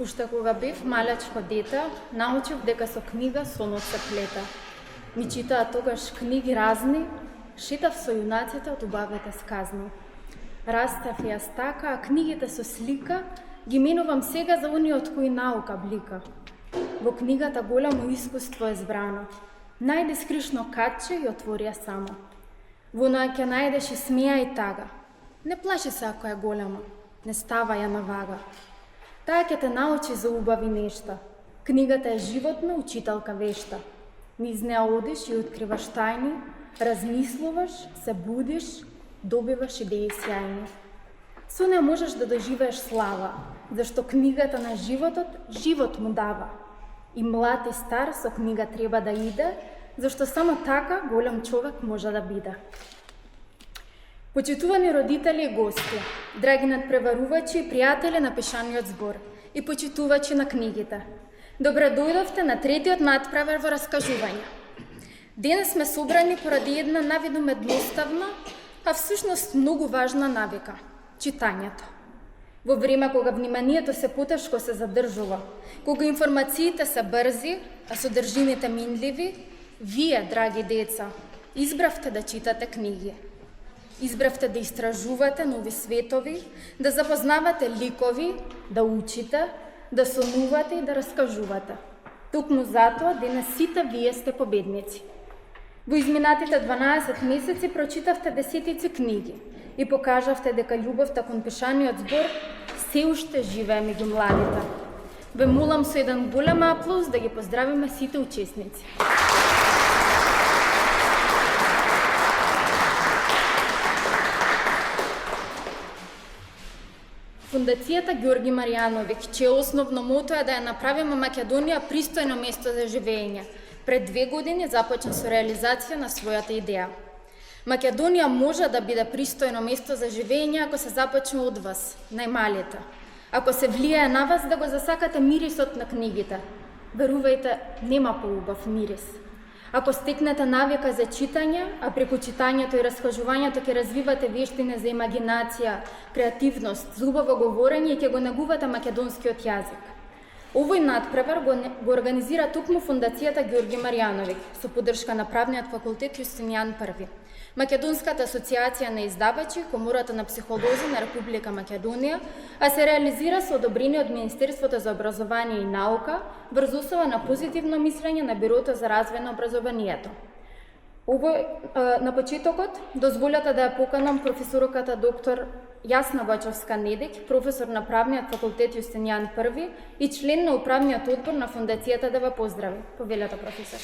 Уште кога бев малечко дете, научив дека со книга сонот се плета. Ми читаа тогаш книги разни, шетав со јунаците од убавите сказни. Растав јас така, а книгите со слика ги менувам сега за оние од кои наука блика. Во книгата голямо искуство е збрано. Најде скришно катче и отвори ја само. Во неја ќе најдеш и смеја и тага. Не плаши се ако е голема, не става ја на вага. Таа ќе те научи за убави нешта. Книгата е животна учителка вешта. Низ неа одиш и откриваш тајни, размислуваш, се будиш, добиваш идеи сјајни. Со неа можеш да доживееш слава, зашто книгата на животот живот му дава. И млад и стар со книга треба да иде, зашто само така голем човек може да биде. Почитувани родители и гости, драги надпреварувачи и пријатели на пишаниот збор и почитувачи на книгите. Добре дојдовте на третиот надпревар во раскажување. Денес сме собрани поради една навидно едноставна, а всушност многу важна навика – читањето. Во време кога вниманието се потешко се задржува, кога информациите се брзи, а содржините минливи, вие, драги деца, избравте да читате книги. Избравте да истражувате нови светови, да запознавате ликови, да учите, да сонувате и да раскажувате. Токму затоа денес сите вие сте победници. Во изминатите 12 месеци прочитавте десетици книги и покажавте дека љубовта кон пишаниот збор се уште живее меѓу младите. Ве молам со еден голем аплауз да ги поздравиме сите учесници. Фондацијата Ѓорги Маријановиќ, чие основно мото е да ја направиме Македонија пристојно место за живење, пред 2 години започна со реализација на својата идеја. Македонија може да биде пристојно место за живење ако се започне од вас, најмалите. Ако се влијае на вас да го засакате мирисот на книгите. Верувајте, нема поубав мирис. Ако стекнете навика за читање, а преку читањето и раскажувањето ќе развивате вештини за имагинација, креативност, зубаво говорење и ќе го негувате македонскиот јазик. Овој надпревар го организира токму Фондацијата Ѓорги Маријановиќ со поддршка на Правниот факултет Јустинијан I, Македонската асоциација на издавачи, Комората на психолози на Република Македонија, а се реализира со одобрение од Министерството за образование и наука врз основа на позитивно мислење на Бирото за развој на образованието. На почетокот дозволете да ја поканам професорката доктор Јасна Вачовска-Недиќ, професор на Правниот факултет Јустинијан I и член на Управниот одбор на Фондацијата да ве поздрави. Повелете, професор.